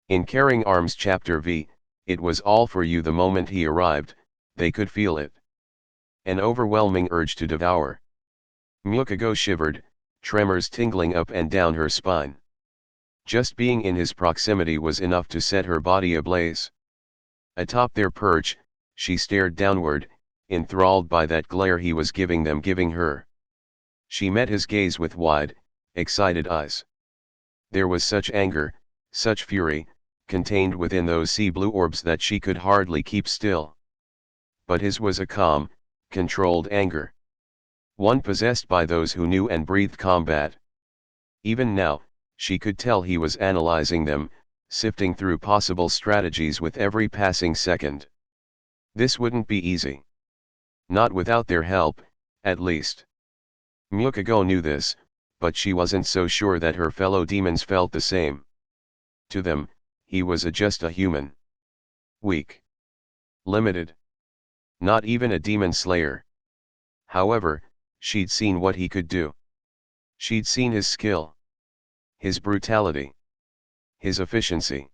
In Caring Arms Chapter V, it was all for you the moment he arrived, they could feel it. An overwhelming urge to devour. Mukiko shivered, tremors tingling up and down her spine. Just being in his proximity was enough to set her body ablaze. Atop their perch, she stared downward, enthralled by that glare he was giving her. She met his gaze with wide, excited eyes. There was such anger, such fury, contained within those sea blue orbs that she could hardly keep still. But his was a calm, controlled anger. One possessed by those who knew and breathed combat. Even now, she could tell he was analyzing them, sifting through possible strategies with every passing second. This wouldn't be easy. Not without their help, at least. Mukiko knew this, but she wasn't so sure that her fellow demons felt the same. To them, he was just a human. Weak. Limited. Not even a demon slayer. However, she'd seen what he could do. She'd seen his skill. His brutality. His efficiency.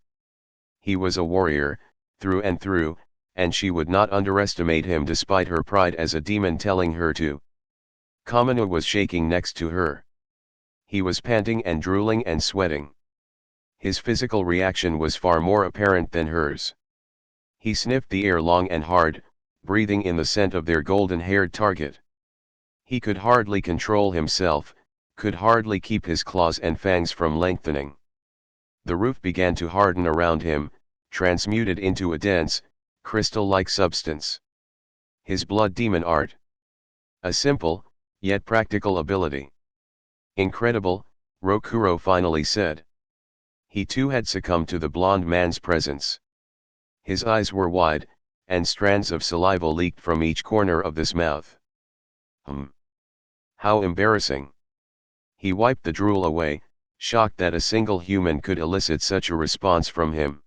He was a warrior, through and through, and she would not underestimate him despite her pride as a demon telling her to. Kamino was shaking next to her. He was panting and drooling and sweating. His physical reaction was far more apparent than hers. He sniffed the air long and hard, breathing in the scent of their golden-haired target. He could hardly control himself, could hardly keep his claws and fangs from lengthening. The roof began to harden around him, transmuted into a dense, crystal-like substance. His blood demon art. A simple, yet practical ability. Incredible, Rokuro finally said. He too had succumbed to the blond man's presence. His eyes were wide, and strands of saliva leaked from each corner of his mouth. How embarrassing. He wiped the drool away, shocked that a single human could elicit such a response from him.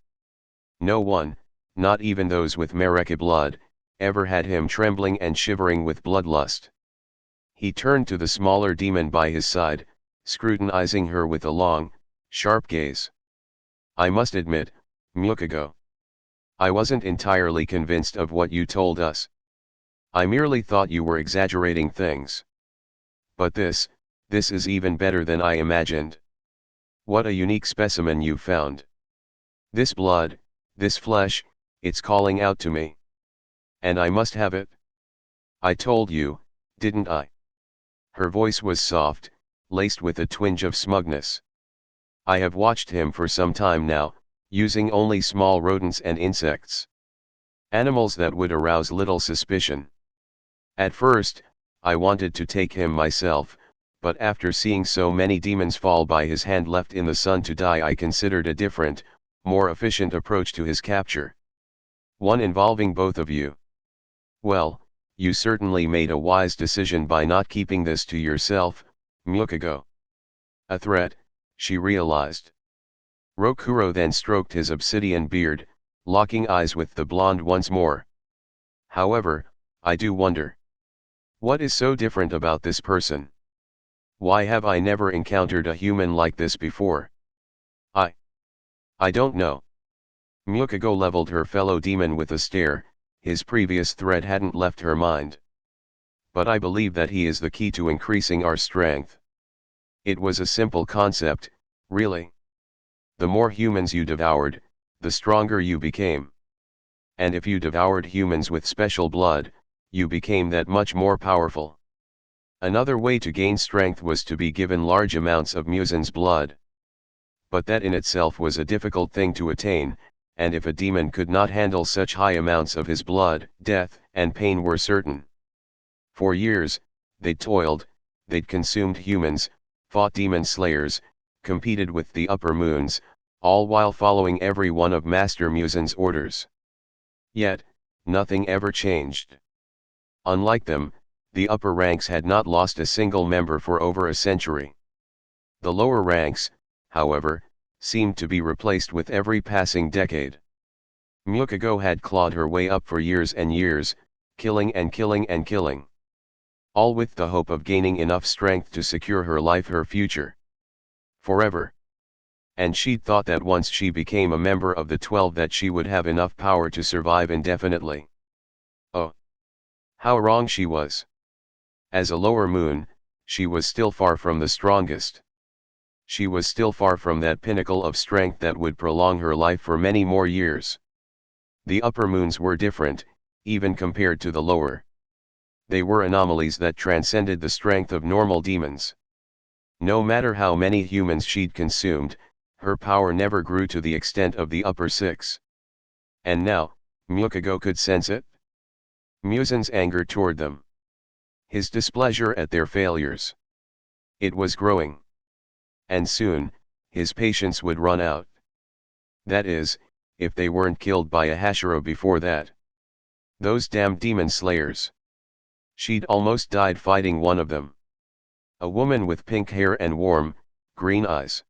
No one, not even those with Mareki blood, ever had him trembling and shivering with bloodlust. He turned to the smaller demon by his side, scrutinizing her with a long, sharp gaze. I must admit, Mukiko. I wasn't entirely convinced of what you told us. I merely thought you were exaggerating things. But this is even better than I imagined. What a unique specimen you found. This blood, this flesh, it's calling out to me. And I must have it. I told you, didn't I? Her voice was soft, laced with a twinge of smugness. I have watched him for some time now, using only small rodents and insects. Animals that would arouse little suspicion. At first, I wanted to take him myself, but after seeing so many demons fall by his hand left in the sun to die, I considered a different, more efficient approach to his capture. One involving both of you. Well, you certainly made a wise decision by not keeping this to yourself, Mukiko. A threat, she realized. Rokuro then stroked his obsidian beard, locking eyes with the blonde once more. However, I do wonder. What is so different about this person? Why have I never encountered a human like this before? I don't know. Mukiko leveled her fellow demon with a stare. His previous threat hadn't left her mind. But I believe that he is the key to increasing our strength. It was a simple concept, really. The more humans you devoured, the stronger you became. And if you devoured humans with special blood, you became that much more powerful. Another way to gain strength was to be given large amounts of Musen's blood. But that in itself was a difficult thing to attain, and if a demon could not handle such high amounts of his blood, death and pain were certain. For years, they'd toiled, they'd consumed humans, fought demon slayers, competed with the upper moons, all while following every one of Master Musen's orders. Yet, nothing ever changed. Unlike them, the upper ranks had not lost a single member for over a century. The lower ranks, however, seemed to be replaced with every passing decade. Mukiko had clawed her way up for years and years, killing and killing and killing. All with the hope of gaining enough strength to secure her life, her future. Forever. and she'd thought that once she became a member of the 12 that she would have enough power to survive indefinitely. Oh, how wrong she was. As a lower moon, she was still far from the strongest. She was still far from that pinnacle of strength that would prolong her life for many more years. The upper moons were different, even compared to the lower. They were anomalies that transcended the strength of normal demons. No matter how many humans she'd consumed, her power never grew to the extent of the upper 6. And now, Mukego could sense it. Muzin's anger toward them. His displeasure at their failures. It was growing. And soon, his patience would run out. That is, if they weren't killed by a Hashira before that. Those damned demon slayers. She'd almost died fighting one of them. A woman with pink hair and warm, green eyes.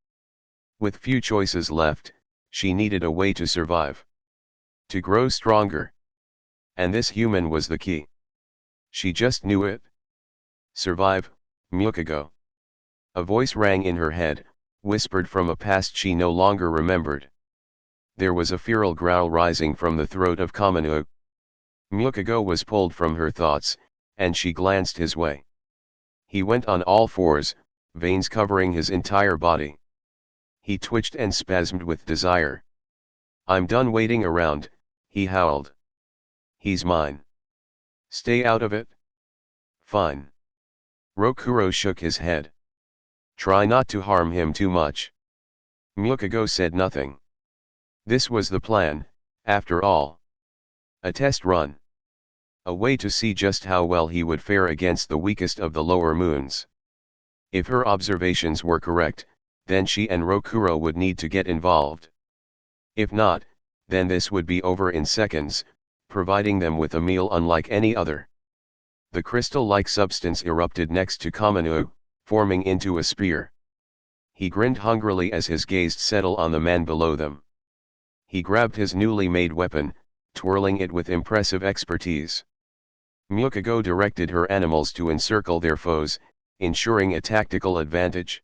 With few choices left, she needed a way to survive. To grow stronger. And this human was the key. She just knew it. Survive, Mukego. A voice rang in her head, whispered from a past she no longer remembered. There was a feral growl rising from the throat of Kamanu. Mukego was pulled from her thoughts, and she glanced his way. He went on all fours, veins covering his entire body. He twitched and spasmed with desire. "I'm done waiting around," he howled. "He's mine. Stay out of it." "Fine." Rokuro shook his head. "Try not to harm him too much." Mukego said nothing. This was the plan, after all. A test run. A way to see just how well he would fare against the weakest of the lower moons. If her observations were correct, then she and Rokuro would need to get involved. If not, then this would be over in seconds, providing them with a meal unlike any other. The crystal-like substance erupted next to Kamanu, forming into a spear. He grinned hungrily as his gaze settled on the man below them. He grabbed his newly made weapon, twirling it with impressive expertise. Mukego directed her animals to encircle their foes, ensuring a tactical advantage.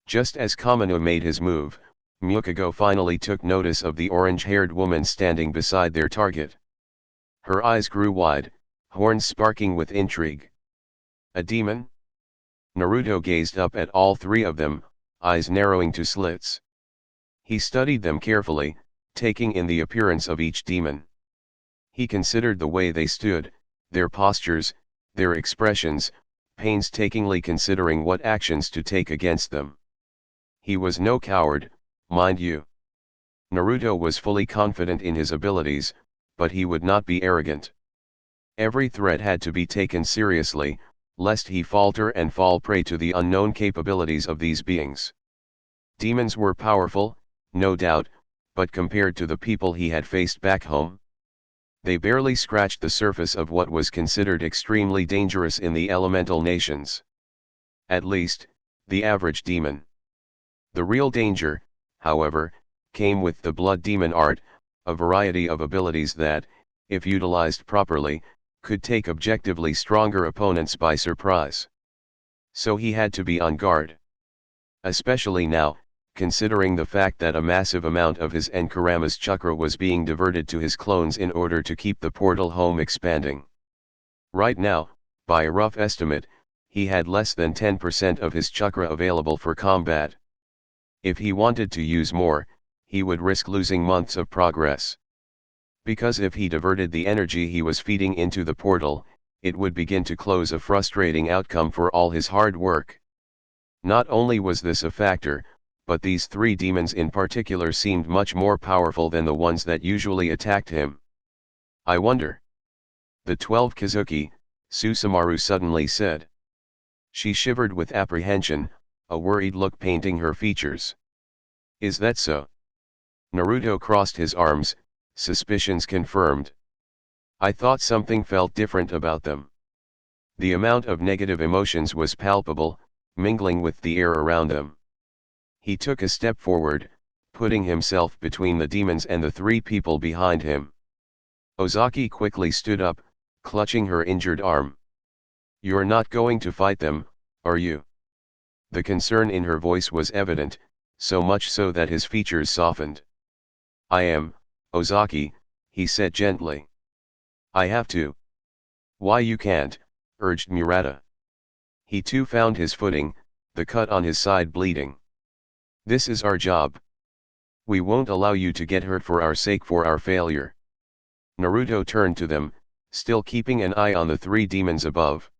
Just as Kamanu made his move, Mukego finally took notice of the orange-haired woman standing beside their target. Her eyes grew wide, horns sparking with intrigue. A demon? Naruto gazed up at all three of them, eyes narrowing to slits. He studied them carefully, taking in the appearance of each demon. He considered the way they stood, their postures, their expressions, painstakingly considering what actions to take against them. He was no coward, mind you. Naruto was fully confident in his abilities, but he would not be arrogant. Every threat had to be taken seriously, lest he falter and fall prey to the unknown capabilities of these beings. Demons were powerful, no doubt, but compared to the people he had faced back home, they barely scratched the surface of what was considered extremely dangerous in the elemental nations. At least, the average demon. The real danger, however, came with the blood demon art, a variety of abilities that, if utilized properly, could take objectively stronger opponents by surprise. So he had to be on guard. Especially now, considering the fact that a massive amount of his Enkarama's chakra was being diverted to his clones in order to keep the portal home expanding. Right now, by a rough estimate, he had less than 10% of his chakra available for combat. If he wanted to use more, he would risk losing months of progress. Because if he diverted the energy he was feeding into the portal, it would begin to close, a frustrating outcome for all his hard work. Not only was this a factor, but these three demons in particular seemed much more powerful than the ones that usually attacked him. "I wonder." "The 12 Kazuki," Susumaru suddenly said. She shivered with apprehension, a worried look painting her features. "Is that so?" Naruto crossed his arms, suspicions confirmed. "I thought something felt different about them." The amount of negative emotions was palpable, mingling with the air around them. He took a step forward, putting himself between the demons and the three people behind him. Ozaki quickly stood up, clutching her injured arm. "You're not going to fight them, are you?" The concern in her voice was evident, so much so that his features softened. "I am, Ozaki," he said gently. "I have to." "Why you can't," urged Murata. He too found his footing, the cut on his side bleeding. "This is our job. We won't allow you to get hurt for our sake, for our failure." Naruto turned to them, still keeping an eye on the three demons above.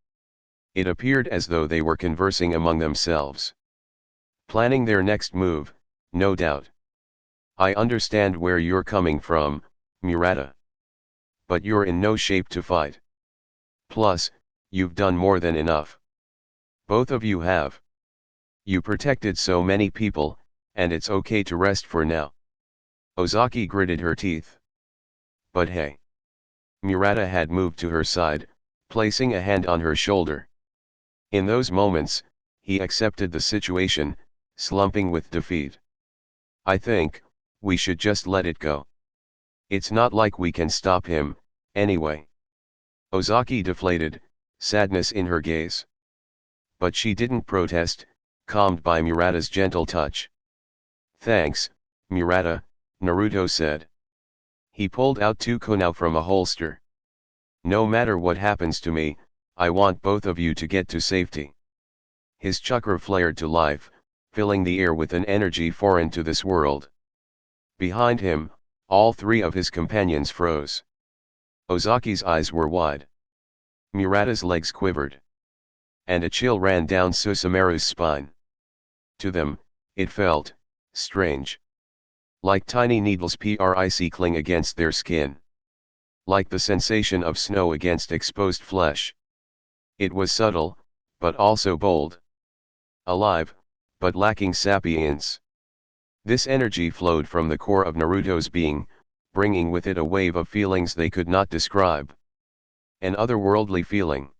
It appeared as though they were conversing among themselves. Planning their next move, no doubt. "I understand where you're coming from, Murata. But you're in no shape to fight. Plus, you've done more than enough. Both of you have. You protected so many people, and it's okay to rest for now." Ozaki gritted her teeth. "But hey." Murata had moved to her side, placing a hand on her shoulder. In those moments, he accepted the situation, slumping with defeat. "I think, we should just let it go. It's not like we can stop him, anyway." Ozaki deflated, sadness in her gaze. But she didn't protest, calmed by Murata's gentle touch. "Thanks, Murata," Naruto said. He pulled out two kunai from a holster. "No matter what happens to me, I want both of you to get to safety." His chakra flared to life, filling the air with an energy foreign to this world. Behind him, all three of his companions froze. Ozaki's eyes were wide. Murata's legs quivered. And a chill ran down Susumaru's spine. To them, it felt strange. Like tiny needles prickling against their skin. Like the sensation of snow against exposed flesh. It was subtle, but also bold. Alive, but lacking sapience. This energy flowed from the core of Naruto's being, bringing with it a wave of feelings they could not describe. An otherworldly feeling.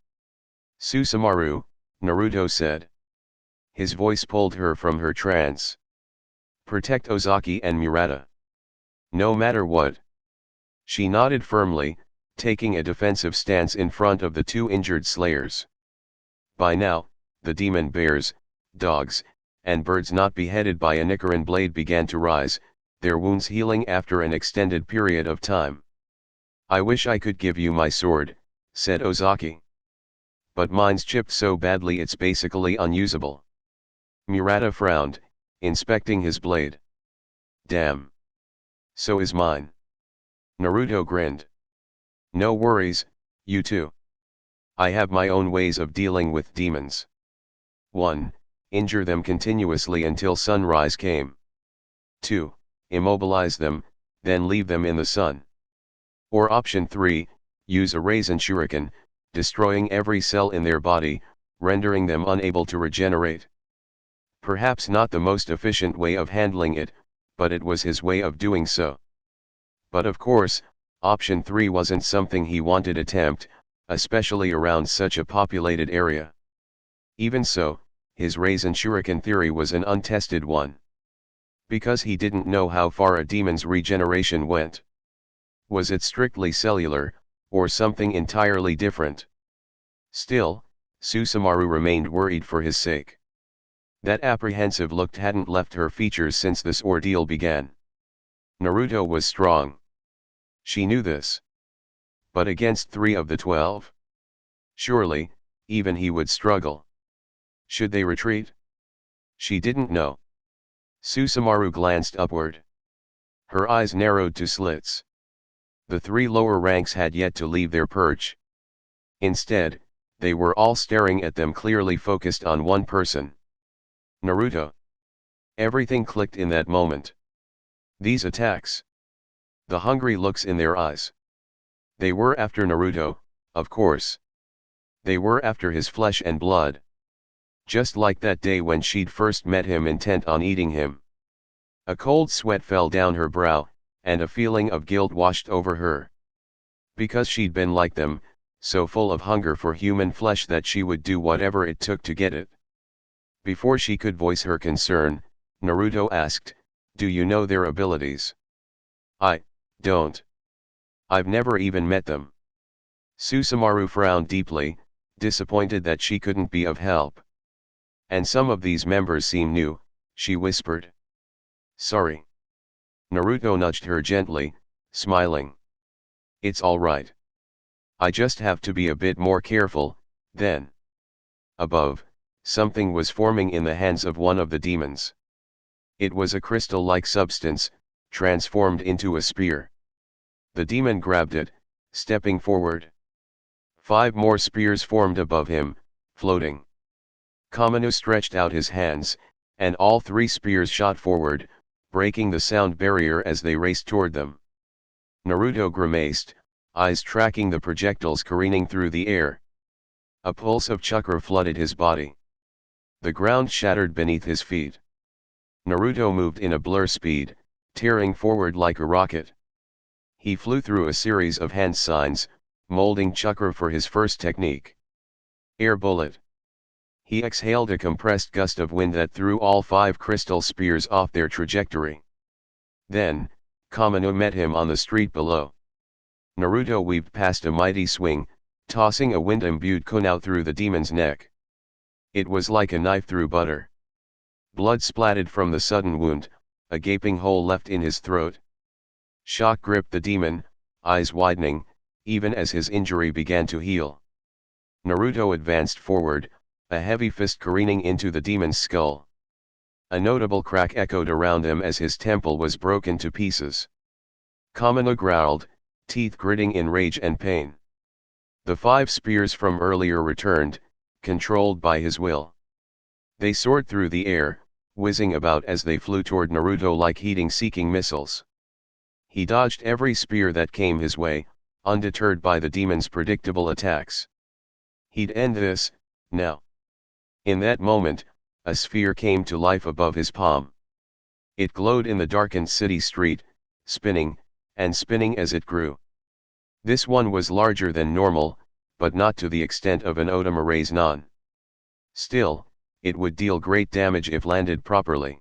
"Susumaru," Naruto said. His voice pulled her from her trance. "Protect Ozaki and Murata. No matter what." She nodded firmly, taking a defensive stance in front of the two injured slayers. By now, the demon bears, dogs, and birds not beheaded by a Nichiren blade began to rise, their wounds healing after an extended period of time. "I wish I could give you my sword," said Ozaki. "But mine's chipped so badly it's basically unusable." Murata frowned, inspecting his blade. "Damn. So is mine." Naruto grinned. "No worries, you two. I have my own ways of dealing with demons. 1. Injure them continuously until sunrise came. 2. Immobilize them, then leave them in the sun. Or option 3, use a Raisin Shuriken, destroying every cell in their body, rendering them unable to regenerate." Perhaps not the most efficient way of handling it, but it was his way of doing so. But of course, option 3 wasn't something he wanted to attempt, especially around such a populated area. Even so, his Raisin Shuriken theory was an untested one. Because he didn't know how far a demon's regeneration went. Was it strictly cellular, or something entirely different? Still, Susumaru remained worried for his sake. That apprehensive look hadn't left her features since this ordeal began. Naruto was strong. She knew this. But against 3 of the 12? Surely, even he would struggle. Should they retreat? She didn't know. Susumaru glanced upward. Her eyes narrowed to slits. The 3 lower ranks had yet to leave their perch. Instead, they were all staring at them, clearly focused on one person. Naruto. Everything clicked in that moment. These attacks. The hungry looks in their eyes. They were after Naruto, of course. They were after his flesh and blood. Just like that day when she'd first met him, intent on eating him. A cold sweat fell down her brow, and a feeling of guilt washed over her. Because she'd been like them, so full of hunger for human flesh that she would do whatever it took to get it. Before she could voice her concern, Naruto asked, "Do you know their abilities?" "I don't. I've never even met them." Susumaru frowned deeply, disappointed that she couldn't be of help. "And some of these members seem new," she whispered. Sorry. Naruto nudged her gently, smiling. It's alright. I just have to be a bit more careful, then. Above, something was forming in the hands of one of the demons. It was a crystal-like substance, transformed into a spear. The demon grabbed it, stepping forward. 5 more spears formed above him, floating. Kamino stretched out his hands, and all 3 spears shot forward, breaking the sound barrier as they raced toward them. Naruto grimaced, eyes tracking the projectiles careening through the air. A pulse of chakra flooded his body. The ground shattered beneath his feet. Naruto moved in a blur speed, tearing forward like a rocket. He flew through a series of hand signs, molding chakra for his first technique. Air bullet. He exhaled a compressed gust of wind that threw all 5 crystal spears off their trajectory. Then, Kamino met him on the street below. Naruto weaved past a mighty swing, tossing a wind-imbued kunai through the demon's neck. It was like a knife through butter. Blood splattered from the sudden wound, a gaping hole left in his throat. Shock gripped the demon, eyes widening, even as his injury began to heal. Naruto advanced forward, a heavy fist careening into the demon's skull. A notable crack echoed around him as his temple was broken to pieces. Kamino growled, teeth gritting in rage and pain. The 5 spears from earlier returned, controlled by his will. They soared through the air, whizzing about as they flew toward Naruto like heat-seeking missiles. He dodged every spear that came his way, undeterred by the demon's predictable attacks. He'd end this, now. In that moment, a sphere came to life above his palm. It glowed in the darkened city street, spinning, and spinning as it grew. This one was larger than normal, but not to the extent of an Otama Raise-Non. Still, it would deal great damage if landed properly.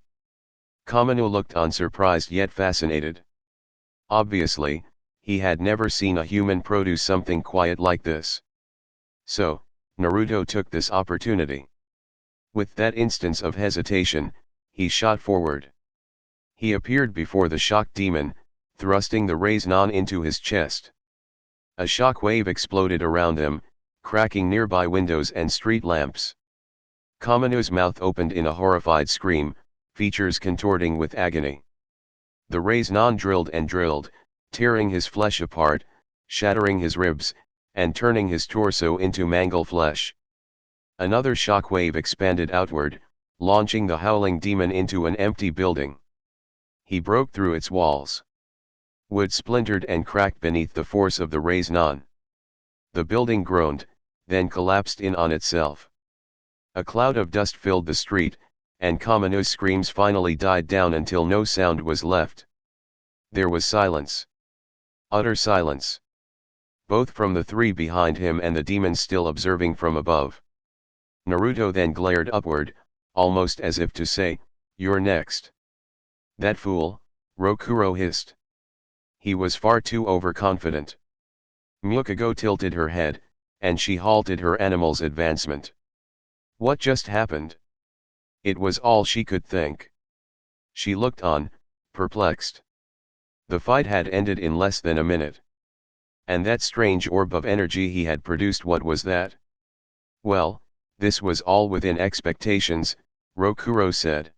Kamino looked on, surprised yet fascinated. Obviously, he had never seen a human produce something quiet like this. So, Naruto took this opportunity. With that instance of hesitation, he shot forward. He appeared before the shocked demon, thrusting the Raise-Non into his chest. A shock wave exploded around him, cracking nearby windows and street lamps. Kamino's mouth opened in a horrified scream, features contorting with agony. The Raise-Non drilled and drilled, tearing his flesh apart, shattering his ribs, and turning his torso into mangled flesh. Another shock wave expanded outward, launching the howling demon into an empty building. He broke through its walls. Wood splintered and cracked beneath the force of the Raise-Non. The building groaned, then collapsed in on itself. A cloud of dust filled the street, and Kamino's screams finally died down until no sound was left. There was silence. Utter silence. Both from the 3 behind him and the demon still observing from above. Naruto then glared upward, almost as if to say, "You're next." "That fool," Rokuro hissed. He was far too overconfident. Mukiko tilted her head, and she halted her animal's advancement. What just happened? It was all she could think. She looked on, perplexed. The fight had ended in less than a minute. And that strange orb of energy he had produced, what was that? Well, this was all within expectations, Rokuro said.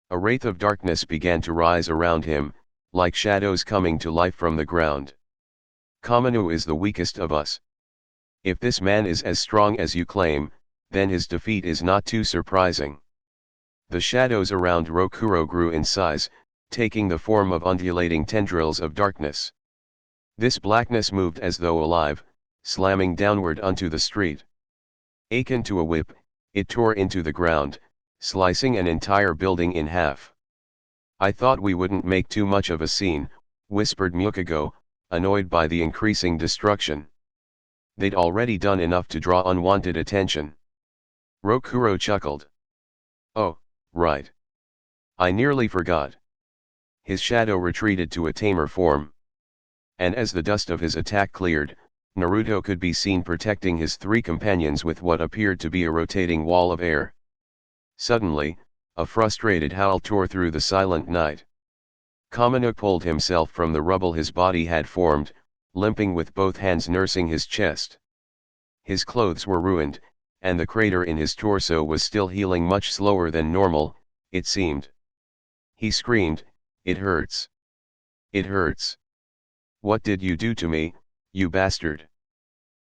A wraith of darkness began to rise around him, like shadows coming to life from the ground. Kamino is the weakest of us. If this man is as strong as you claim, then his defeat is not too surprising. The shadows around Rokuro grew in size, taking the form of undulating tendrils of darkness. This blackness moved as though alive, slamming downward onto the street. Akin to a whip, it tore into the ground, slicing an entire building in half. "I thought we wouldn't make too much of a scene," whispered Mukiko, annoyed by the increasing destruction. They'd already done enough to draw unwanted attention. Rokuro chuckled. "Oh, right. I nearly forgot." His shadow retreated to a tamer form. And as the dust of his attack cleared, Naruto could be seen protecting his 3 companions with what appeared to be a rotating wall of air. Suddenly, A frustrated howl tore through the silent night. Kamino pulled himself from the rubble his body had formed, limping with both hands nursing his chest. His clothes were ruined, and the crater in his torso was still healing much slower than normal, it seemed. He screamed, "It hurts. It hurts. What did you do to me, you bastard?"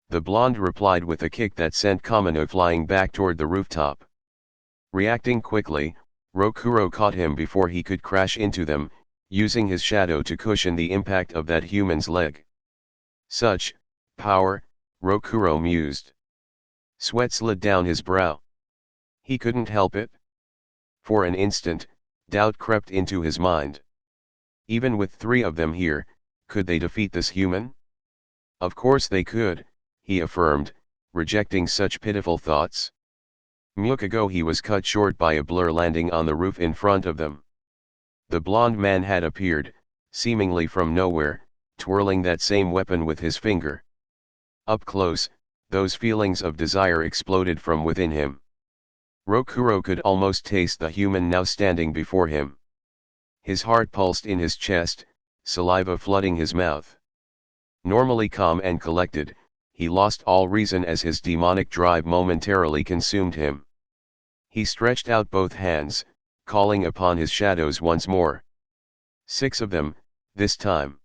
The blonde replied with a kick that sent Kamino flying back toward the rooftop. Reacting quickly, Rokuro caught him before he could crash into them, using his shadow to cushion the impact of that human's leg. Such power, Rokuro mused. Sweat slid down his brow. He couldn't help it. For an instant, doubt crept into his mind. Even with 3 of them here, could they defeat this human? Of course they could, he affirmed, rejecting such pitiful thoughts. Mukago he was cut short by a blur landing on the roof in front of them. The blond man had appeared, seemingly from nowhere, twirling that same weapon with his finger. Up close, those feelings of desire exploded from within him. Rokuro could almost taste the human now standing before him. His heart pulsed in his chest, saliva flooding his mouth. Normally calm and collected, he lost all reason as his demonic drive momentarily consumed him. He stretched out both hands, calling upon his shadows once more. 6 of them, this time.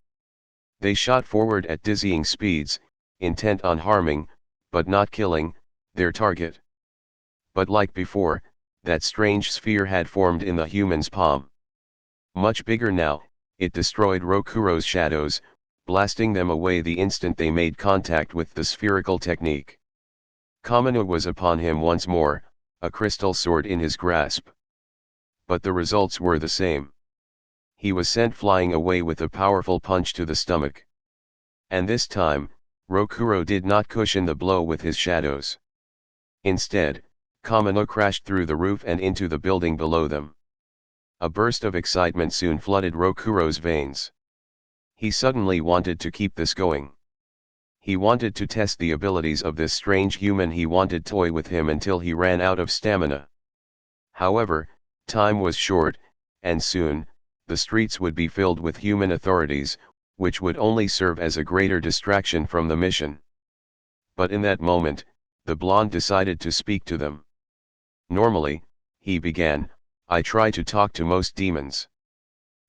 They shot forward at dizzying speeds, intent on harming, but not killing, their target. But like before, that strange sphere had formed in the human's palm. Much bigger now, it destroyed Rokuro's shadows, blasting them away the instant they made contact with the spherical technique. Kamino was upon him once more, a crystal sword in his grasp. But the results were the same. He was sent flying away with a powerful punch to the stomach. And this time, Rokuro did not cushion the blow with his shadows. Instead, Kamino crashed through the roof and into the building below them. A burst of excitement soon flooded Rokuro's veins. He suddenly wanted to keep this going. He wanted to test the abilities of this strange human. He wanted to toy with him until he ran out of stamina. However, time was short, and soon, the streets would be filled with human authorities, which would only serve as a greater distraction from the mission. But in that moment, the blonde decided to speak to them. Normally, he began, I try to talk to most demons.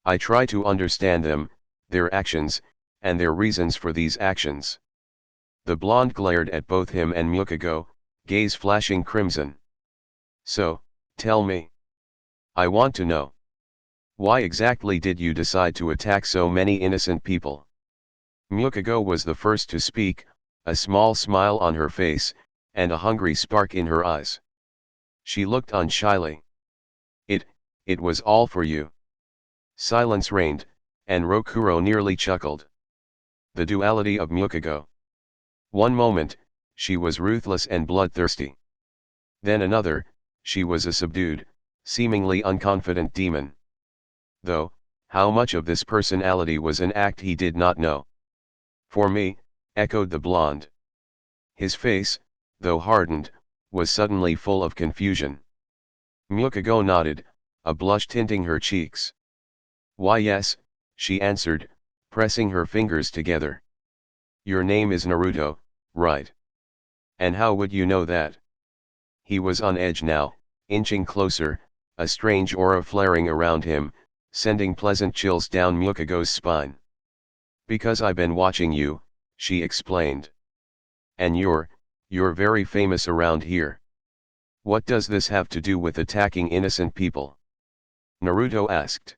I try to understand them, their actions, and their reasons for these actions. The blonde glared at both him and Mukago, gaze flashing crimson. So, tell me. I want to know. Why exactly did you decide to attack so many innocent people? Mukago was the first to speak, a small smile on her face, and a hungry spark in her eyes. She looked on shyly. It was all for you. Silence reigned, and Rokuro nearly chuckled. The duality of Mukago. One moment, she was ruthless and bloodthirsty. Then another, she was a subdued, seemingly unconfident demon. Though, how much of this personality was an act he did not know. For me, echoed the blonde. His face, though hardened, was suddenly full of confusion. Mukago nodded, a blush tinting her cheeks. Why yes, she answered, pressing her fingers together. Your name is Naruto, right? And how would you know that? He was on edge now, inching closer, a strange aura flaring around him, sending pleasant chills down Mukago's spine. Because I've been watching you, she explained. And you're very famous around here. What does this have to do with attacking innocent people? Naruto asked.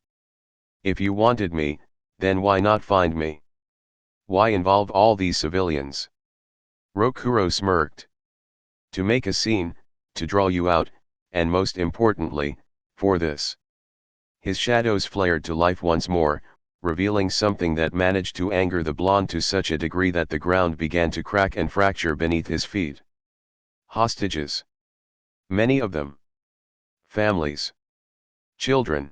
If you wanted me, then why not find me? Why involve all these civilians? Rokuro smirked. To make a scene, to draw you out, and most importantly, for this. His shadows flared to life once more, revealing something that managed to anger the blonde to such a degree that the ground began to crack and fracture beneath his feet. Hostages. Many of them. Families. Children.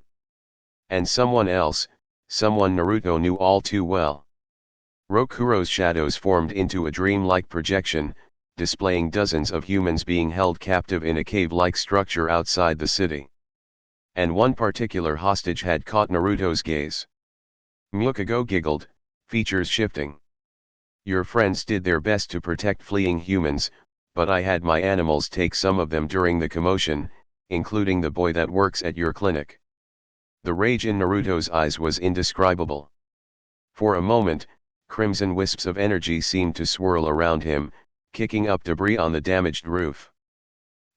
And someone else, someone Naruto knew all too well. Rokuro's shadows formed into a dream-like projection, displaying dozens of humans being held captive in a cave-like structure outside the city. and one particular hostage had caught Naruto's gaze. Myokugo giggled, features shifting. Your friends did their best to protect fleeing humans, but I had my animals take some of them during the commotion, including the boy that works at your clinic. The rage in Naruto's eyes was indescribable. For a moment, crimson wisps of energy seemed to swirl around him, kicking up debris on the damaged roof.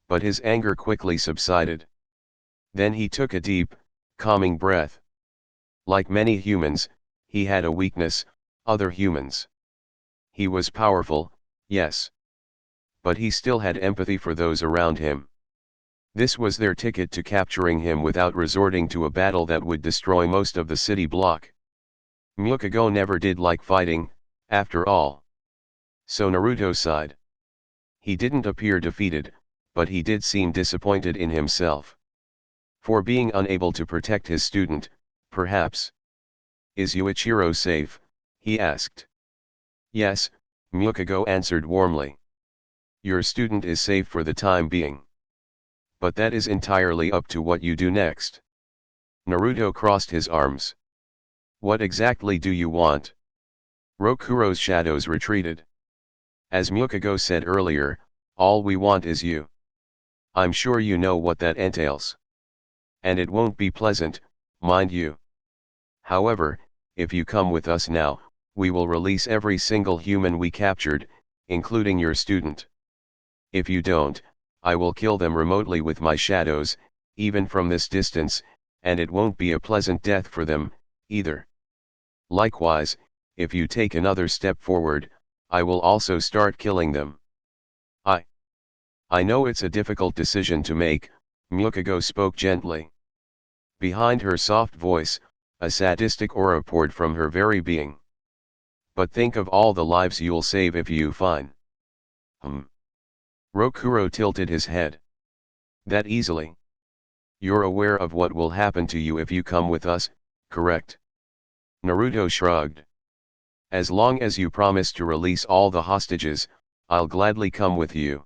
But his anger quickly subsided. Then he took a deep, calming breath. Like many humans, he had a weakness: other humans. He was powerful, yes. But he still had empathy for those around him. This was their ticket to capturing him without resorting to a battle that would destroy most of the city block. Myokugo never did like fighting, after all. So Naruto sighed. He didn't appear defeated, but he did seem disappointed in himself. For being unable to protect his student, perhaps. Is Yuichiro safe? He asked. Yes, Myokugo answered warmly. Your student is safe for the time being. But that is entirely up to what you do next. Naruto crossed his arms. What exactly do you want? Rokuro's shadows retreated. As Myokugo said earlier, all we want is you. I'm sure you know what that entails. And it won't be pleasant, mind you. However, if you come with us now, we will release every single human we captured, including your student. If you don't, I will kill them remotely with my shadows, even from this distance, and it won't be a pleasant death for them, either. Likewise, if you take another step forward, I will also start killing them. I know it's a difficult decision to make, Myokugo spoke gently. Behind her soft voice, a sadistic aura poured from her very being. But think of all the lives you'll save if you fine. Rokuro tilted his head. That easily? You're aware of what will happen to you if you come with us, correct? Naruto shrugged. As long as you promise to release all the hostages, I'll gladly come with you.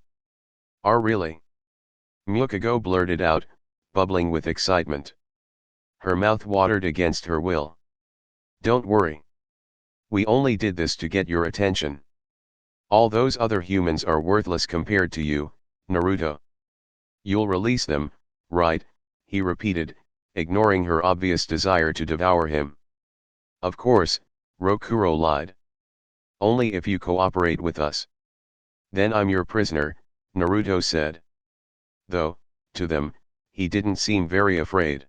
Really? Myokugo blurted out, bubbling with excitement. Her mouth watered against her will. Don't worry. We only did this to get your attention. All those other humans are worthless compared to you, Naruto. You'll release them, right? He repeated, ignoring her obvious desire to devour him. Of course, Rokuro lied. Only if you cooperate with us. Then I'm your prisoner, Naruto said. Though, to them, he didn't seem very afraid.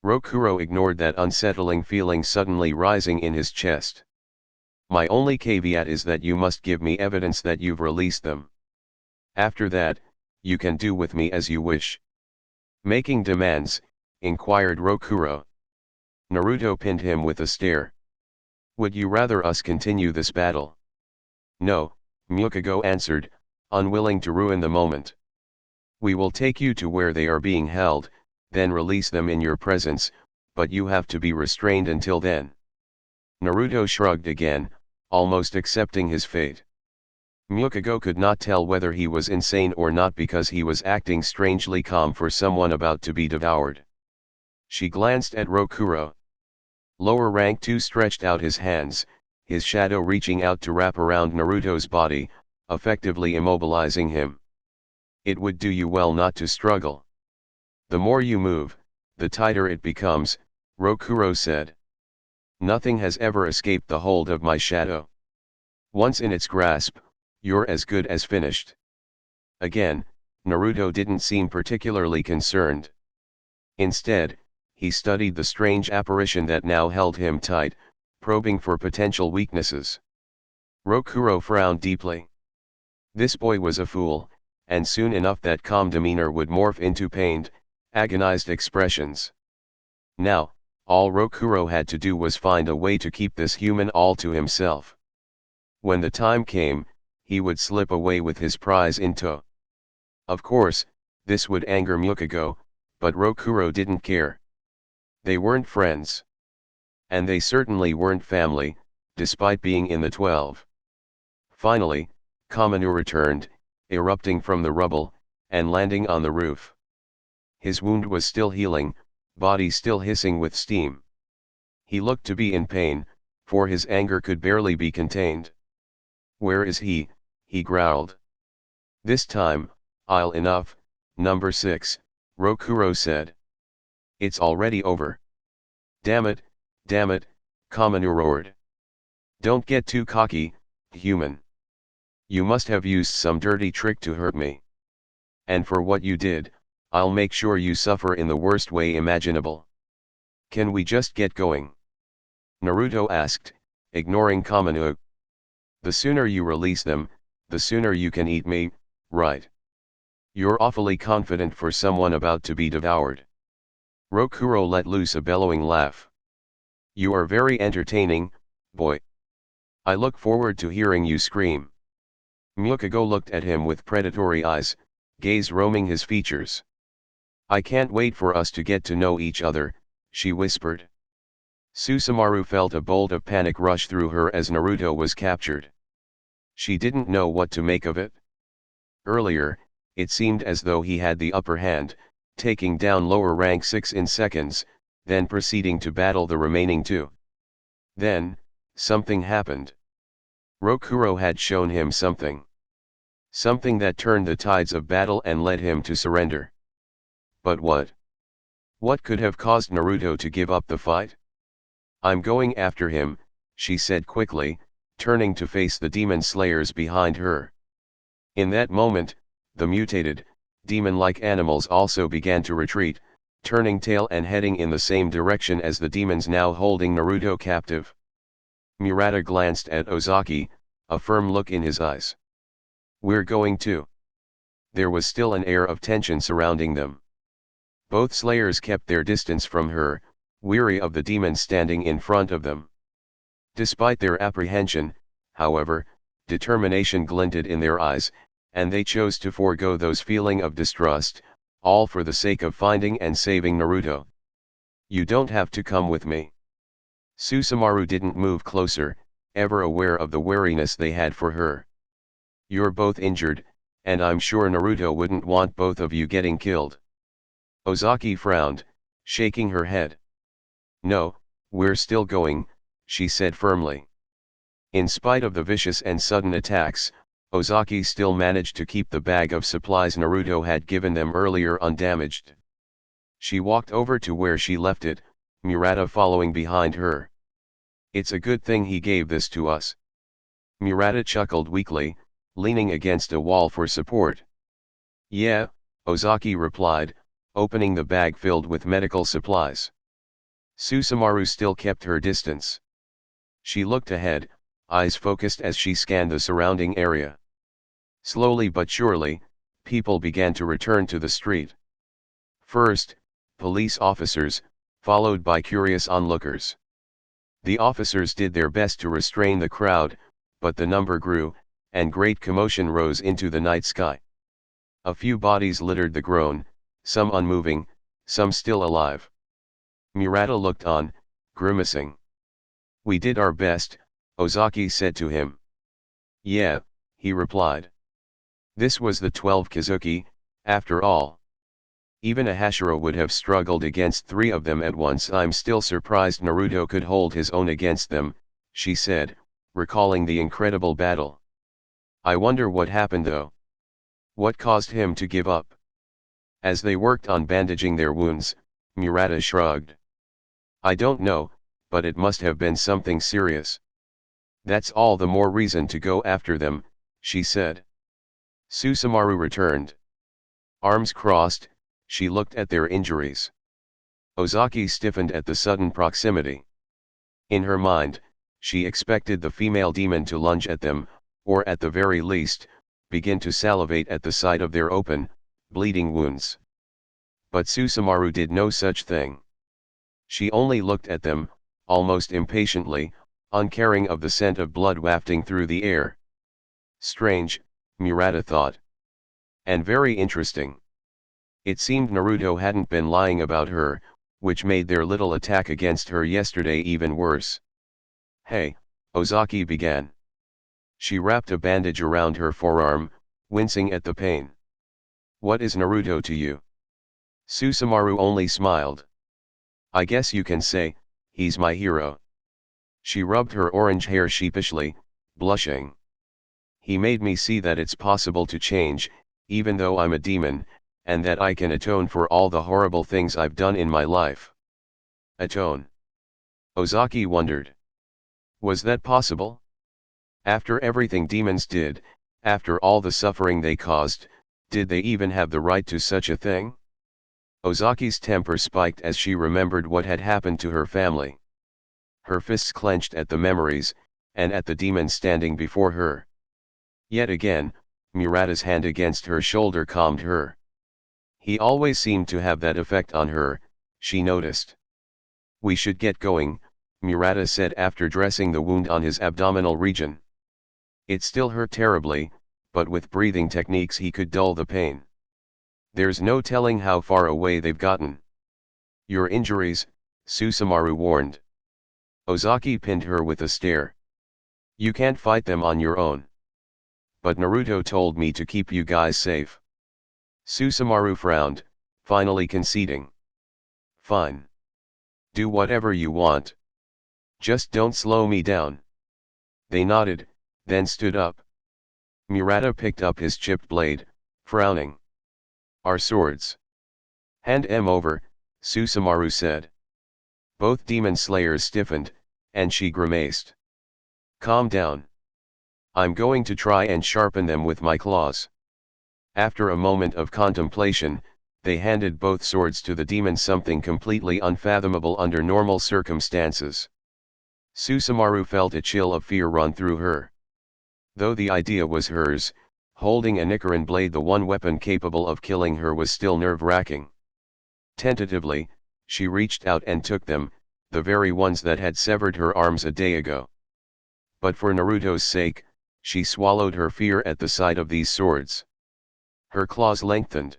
Rokuro ignored that unsettling feeling suddenly rising in his chest. My only caveat is that you must give me evidence that you've released them. After that, you can do with me as you wish. Making demands, inquired Rokuro. Naruto pinned him with a stare. Would you rather us continue this battle? No, Myokugo answered, unwilling to ruin the moment. We will take you to where they are being held, then release them in your presence, but you have to be restrained until then. Naruto shrugged again, almost accepting his fate. Myokugo could not tell whether he was insane or not because he was acting strangely calm for someone about to be devoured. She glanced at Rokuro. Lower rank 2 stretched out his hands, his shadow reaching out to wrap around Naruto's body, effectively immobilizing him. It would do you well not to struggle. The more you move, the tighter it becomes, Rokuro said. Nothing has ever escaped the hold of my shadow. Once in its grasp, you're as good as finished. Again, Naruto didn't seem particularly concerned. Instead, he studied the strange apparition that now held him tight, probing for potential weaknesses. Rokuro frowned deeply. This boy was a fool, and soon enough that calm demeanor would morph into pained, agonized expressions. Now, all Rokuro had to do was find a way to keep this human all to himself. When the time came, he would slip away with his prize in tow. Of course, this would anger Myokugo, but Rokuro didn't care. They weren't friends. And they certainly weren't family, despite being in the 12. Finally, Kamanu returned, erupting from the rubble, and landing on the roof. His wound was still healing, body still hissing with steam. He looked to be in pain, for his anger could barely be contained. "Where is he?" he growled. "This time, I'll enough, number 6, Rokuro said. "It's already over." Damn it, Kamanu roared. "Don't get too cocky, human. You must have used some dirty trick to hurt me. And for what you did, I'll make sure you suffer in the worst way imaginable. Can we just get going?" Naruto asked, ignoring Kamanu. "The sooner you release them, the sooner you can eat me, right? You're awfully confident for someone about to be devoured." Rokuro let loose a bellowing laugh. "You are very entertaining, boy. I look forward to hearing you scream." Myokugo looked at him with predatory eyes, gaze roaming his features. "I can't wait for us to get to know each other," she whispered. Susumaru felt a bolt of panic rush through her as Naruto was captured. She didn't know what to make of it. Earlier, it seemed as though he had the upper hand, taking down lower rank 6 in seconds, then proceeding to battle the remaining 2. Then, something happened. Rokuro had shown him something. Something that turned the tides of battle and led him to surrender. But what? What could have caused Naruto to give up the fight? "I'm going after him," she said quickly, turning to face the demon slayers behind her. In that moment, the mutated, demon-like animals also began to retreat, turning tail and heading in the same direction as the demons now holding Naruto captive. Murata glanced at Ozaki, a firm look in his eyes. "We're going to." There was still an air of tension surrounding them. Both slayers kept their distance from her, weary of the demons standing in front of them. Despite their apprehension, however, determination glinted in their eyes, and they chose to forego those feeling of distrust, all for the sake of finding and saving Naruto. "You don't have to come with me." Susumaru didn't move closer, ever aware of the wariness they had for her. "You're both injured, and I'm sure Naruto wouldn't want both of you getting killed." Ozaki frowned, shaking her head. "No, we're still going," she said firmly. In spite of the vicious and sudden attacks, Ozaki still managed to keep the bag of supplies Naruto had given them earlier undamaged. She walked over to where she left it, Murata following behind her. "It's a good thing he gave this to us." Murata chuckled weakly, leaning against a wall for support. "Yeah," Ozaki replied, opening the bag filled with medical supplies. Susumaru still kept her distance. She looked ahead, eyes focused as she scanned the surrounding area. Slowly but surely, people began to return to the street. First, police officers, followed by curious onlookers. The officers did their best to restrain the crowd, but the number grew, and great commotion rose into the night sky. A few bodies littered the ground, some unmoving, some still alive. Murata looked on, grimacing. "We did our best," Ozaki said to him. "Yeah," he replied. This was the 12 Kazuki, after all. Even a Hashira would have struggled against 3 of them at once. "I'm still surprised Naruto could hold his own against them," she said, recalling the incredible battle. "I wonder what happened though. What caused him to give up?" As they worked on bandaging their wounds, Murata shrugged. "I don't know, but it must have been something serious." "That's all the more reason to go after them," she said. Susumaru returned. Arms crossed, she looked at their injuries. Ozaki stiffened at the sudden proximity. In her mind, she expected the female demon to lunge at them, or at the very least, begin to salivate at the sight of their open, bleeding wounds. But Susumaru did no such thing. She only looked at them, almost impatiently, uncaring of the scent of blood wafting through the air. Strange, Murata thought. And very interesting. It seemed Naruto hadn't been lying about her, which made their little attack against her yesterday even worse. "Hey," Ozaki began. She wrapped a bandage around her forearm, wincing at the pain. "What is Naruto to you?" Susumaru only smiled. I guess you can say, he's my hero. She rubbed her orange hair sheepishly, blushing. He made me see that it's possible to change, even though I'm a demon, and that I can atone for all the horrible things I've done in my life. Atone? Ozaki wondered. Was that possible? After everything demons did, after all the suffering they caused, did they even have the right to such a thing? Ozaki's temper spiked as she remembered what had happened to her family. Her fists clenched at the memories, and at the demon standing before her. Yet again, Murata's hand against her shoulder calmed her. He always seemed to have that effect on her, she noticed. We should get going, Murata said after dressing the wound on his abdominal region. It still hurt terribly, but with breathing techniques he could dull the pain. There's no telling how far away they've gotten. Your injuries, Susumaru warned. Ozaki pinned her with a stare. You can't fight them on your own. But Naruto told me to keep you guys safe. Susumaru frowned, finally conceding. Fine. Do whatever you want. Just don't slow me down. They nodded, then stood up. Murata picked up his chipped blade, frowning. Our swords. Hand 'em over, Susumaru said. Both demon slayers stiffened, and she grimaced. Calm down. I'm going to try and sharpen them with my claws. After a moment of contemplation, they handed both swords to the demon, something completely unfathomable under normal circumstances. Susumaru felt a chill of fear run through her. Though the idea was hers, holding a Nichiren blade, the one weapon capable of killing her, was still nerve-wracking. Tentatively, she reached out and took them, the very ones that had severed her arms a day ago. But for Naruto's sake, she swallowed her fear at the sight of these swords. Her claws lengthened.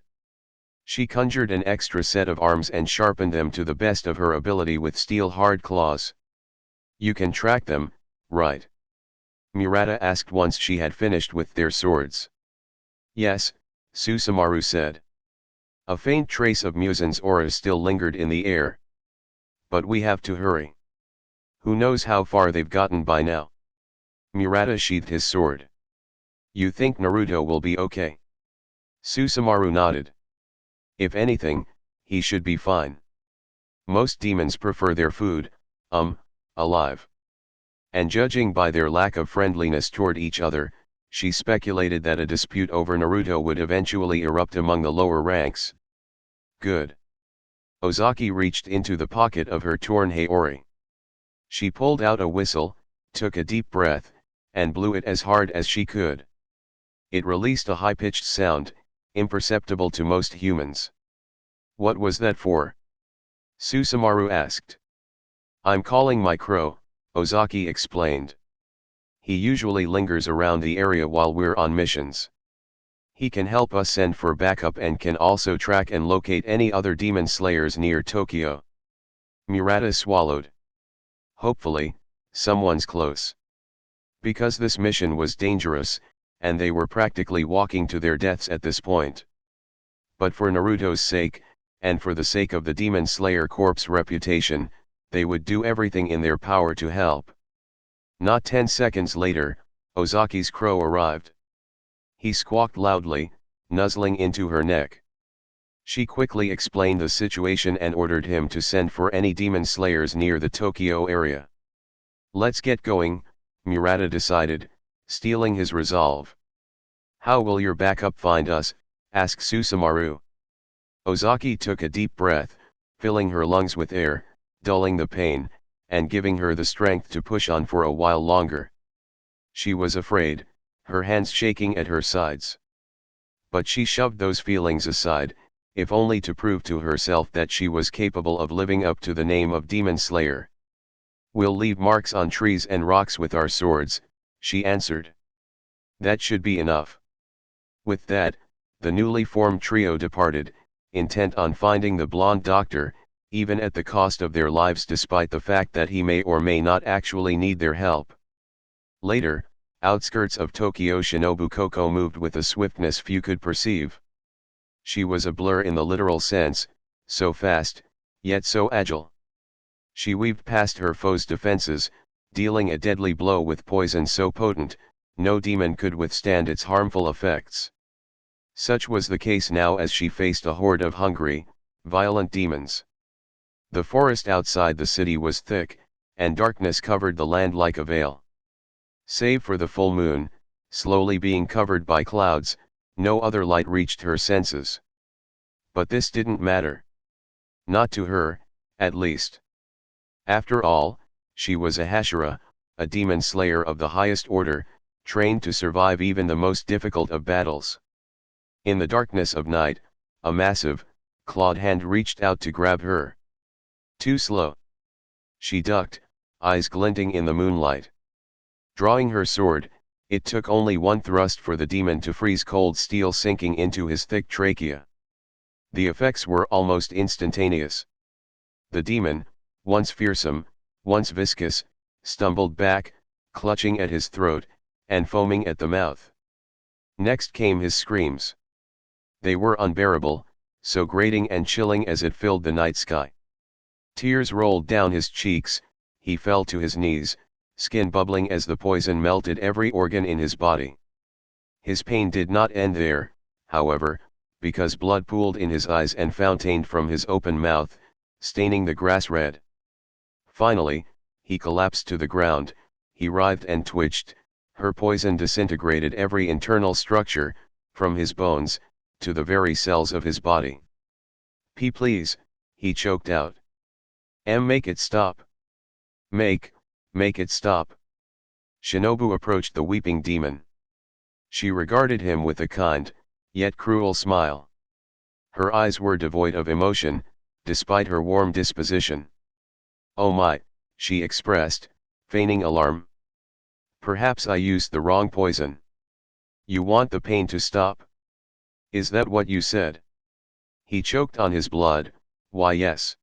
She conjured an extra set of arms and sharpened them to the best of her ability with steel-hard claws. You can track them, right? Murata asked once she had finished with their swords. Yes, Susumaru said. A faint trace of Musen's aura still lingered in the air. But we have to hurry. Who knows how far they've gotten by now? Murata sheathed his sword. You think Naruto will be okay? Susumaru nodded. If anything, he should be fine. Most demons prefer their food, alive. And judging by their lack of friendliness toward each other, she speculated that a dispute over Naruto would eventually erupt among the lower ranks. Good. Ozaki reached into the pocket of her torn haori. She pulled out a whistle, took a deep breath, and blew it as hard as she could. It released a high-pitched sound, imperceptible to most humans. What was that for? Susumaru asked. I'm calling my crow, Ozaki explained. He usually lingers around the area while we're on missions. He can help us send for backup and can also track and locate any other demon slayers near Tokyo. Murata swallowed. Hopefully, someone's close. Because this mission was dangerous, and they were practically walking to their deaths at this point. But for Naruto's sake, and for the sake of the Demon Slayer Corp's reputation, they would do everything in their power to help. Not 10 seconds later, Ozaki's crow arrived. He squawked loudly, nuzzling into her neck. She quickly explained the situation and ordered him to send for any demon slayers near the Tokyo area. Let's get going, Murata decided, stealing his resolve. How will your backup find us? Asked Susumaru. Ozaki took a deep breath, filling her lungs with air, dulling the pain, and giving her the strength to push on for a while longer. She was afraid, her hands shaking at her sides. But she shoved those feelings aside, if only to prove to herself that she was capable of living up to the name of Demon Slayer. We'll leave marks on trees and rocks with our swords, she answered. That should be enough. With that, the newly formed trio departed, intent on finding the blonde doctor, even at the cost of their lives, despite the fact that he may or may not actually need their help. Later, outskirts of Tokyo, Shinobu Koko moved with a swiftness few could perceive. She was a blur in the literal sense, so fast, yet so agile. She weaved past her foe's defenses, dealing a deadly blow with poison so potent, no demon could withstand its harmful effects. Such was the case now as she faced a horde of hungry, violent demons. The forest outside the city was thick, and darkness covered the land like a veil. Save for the full moon, slowly being covered by clouds, no other light reached her senses. But this didn't matter. Not to her, at least. After all, she was a Hashira, a demon slayer of the highest order, trained to survive even the most difficult of battles. In the darkness of night, a massive, clawed hand reached out to grab her. Too slow. She ducked, eyes glinting in the moonlight. Drawing her sword, it took only one thrust for the demon to freeze cold steel sinking into his thick trachea. The effects were almost instantaneous. The demon, once fearsome, once viscous, stumbled back, clutching at his throat, and foaming at the mouth. Next came his screams. They were unbearable, so grating and chilling as it filled the night sky. Tears rolled down his cheeks, he fell to his knees, skin bubbling as the poison melted every organ in his body. His pain did not end there, however, because blood pooled in his eyes and fountained from his open mouth, staining the grass red. Finally, he collapsed to the ground, he writhed and twitched, her poison disintegrated every internal structure, from his bones, to the very cells of his body. Please, he choked out. Make it stop. Make it stop. Shinobu approached the weeping demon. She regarded him with a kind, yet cruel smile. Her eyes were devoid of emotion, despite her warm disposition. Oh my, she expressed, feigning alarm. Perhaps I used the wrong poison. You want the pain to stop? Is that what you said? He choked on his blood, why yes.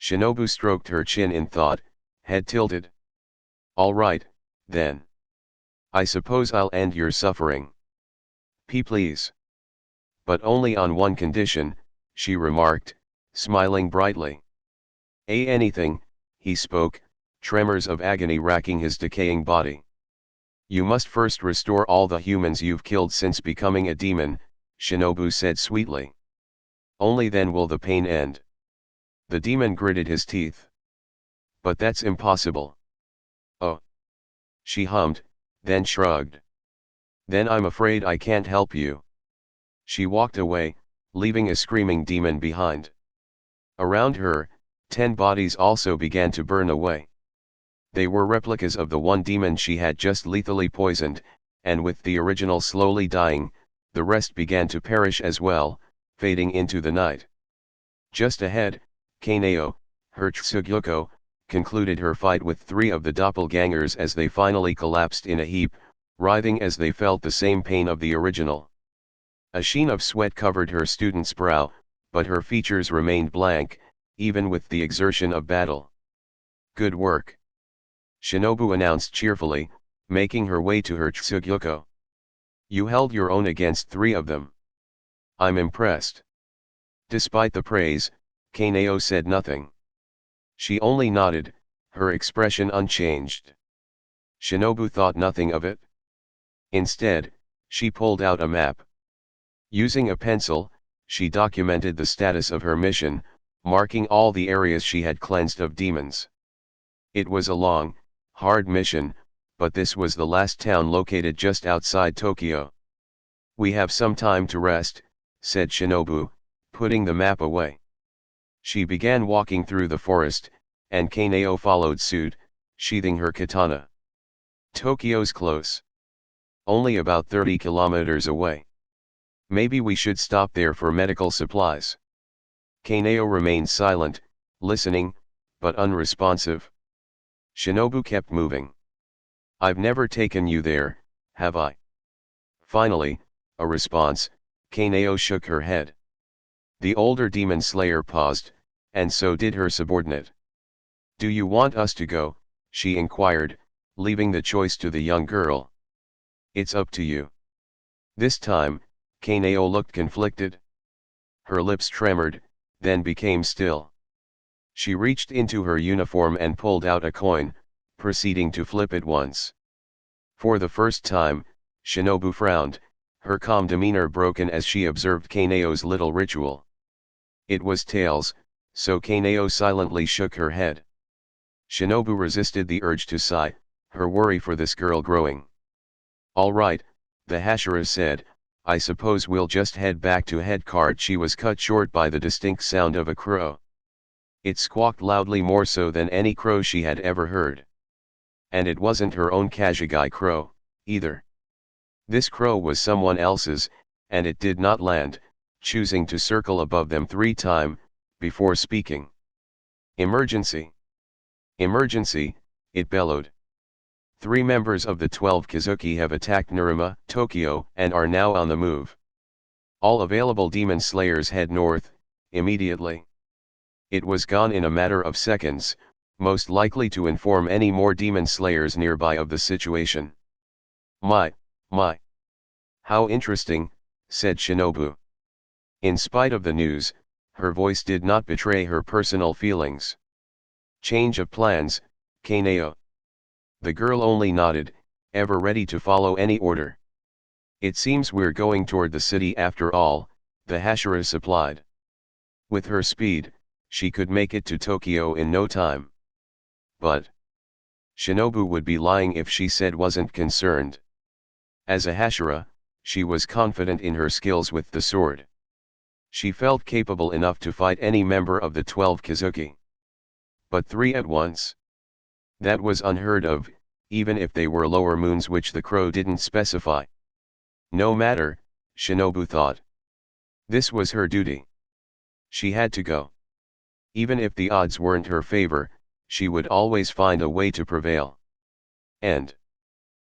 Shinobu stroked her chin in thought, head tilted. All right, then. I suppose I'll end your suffering. Please. But only on one condition, she remarked, smiling brightly. Anything, he spoke, tremors of agony racking his decaying body. You must first restore all the humans you've killed since becoming a demon, Shinobu said sweetly. Only then will the pain end. The demon gritted his teeth. But that's impossible. Oh. She hummed, then shrugged. Then I'm afraid I can't help you. She walked away, leaving a screaming demon behind. Around her, 10 bodies also began to burn away. They were replicas of the one demon she had just lethally poisoned, and with the original slowly dying, the rest began to perish as well, fading into the night. Just ahead, Kaneo, her Tsugyuko, concluded her fight with 3 of the doppelgangers as they finally collapsed in a heap, writhing as they felt the same pain of the original. A sheen of sweat covered her student's brow, but her features remained blank, even with the exertion of battle. Good work. Shinobu announced cheerfully, making her way to her Tsugyuko. You held your own against 3 of them. I'm impressed. Despite the praise, Kaneo said nothing. She only nodded, her expression unchanged. Shinobu thought nothing of it. Instead, she pulled out a map. Using a pencil, she documented the status of her mission, marking all the areas she had cleansed of demons. It was a long, hard mission, but this was the last town located just outside Tokyo. We have some time to rest, said Shinobu, putting the map away. She began walking through the forest, and Kaneo followed suit, sheathing her katana. Tokyo's close. Only about 30 kilometers away. Maybe we should stop there for medical supplies. Kaneo remained silent, listening, but unresponsive. Shinobu kept moving. I've never taken you there, have I? Finally, a response, Kaneo shook her head. The older demon slayer paused, and so did her subordinate. Do you want us to go, she inquired, leaving the choice to the young girl. It's up to you. This time, Kaneo looked conflicted. Her lips tremored, then became still. She reached into her uniform and pulled out a coin, proceeding to flip it once. For the first time, Shinobu frowned, her calm demeanor broken as she observed Kaneo's little ritual. It was tails, so Kaneo silently shook her head. Shinobu resisted the urge to sigh, her worry for this girl growing. "All right," the Hashira said, "I suppose we'll just head back to head cart." She was cut short by the distinct sound of a crow. It squawked loudly, more so than any crow she had ever heard. And it wasn't her own Kazhigai crow, either. This crow was someone else's, and it did not land, choosing to circle above them 3 times, before speaking. "Emergency! Emergency!" it bellowed. 3 members of the 12 Kazuki have attacked Nerima, Tokyo, and are now on the move. All available demon slayers head north, immediately. It was gone in a matter of seconds, most likely to inform any more demon slayers nearby of the situation. My. How interesting," said Shinobu. In spite of the news, her voice did not betray her personal feelings. "Change of plans, Kaneo." The girl only nodded, ever ready to follow any order. "It seems we're going toward the city after all," the Hashira supplied. With her speed, she could make it to Tokyo in no time. But Shinobu would be lying if she said wasn't concerned. As a Hashira, she was confident in her skills with the sword. She felt capable enough to fight any member of the 12 Kazuki. But 3 at once? That was unheard of, even if they were lower moons, which the crow didn't specify. No matter, Shinobu thought. This was her duty. She had to go. Even if the odds weren't her favor, she would always find a way to prevail. End.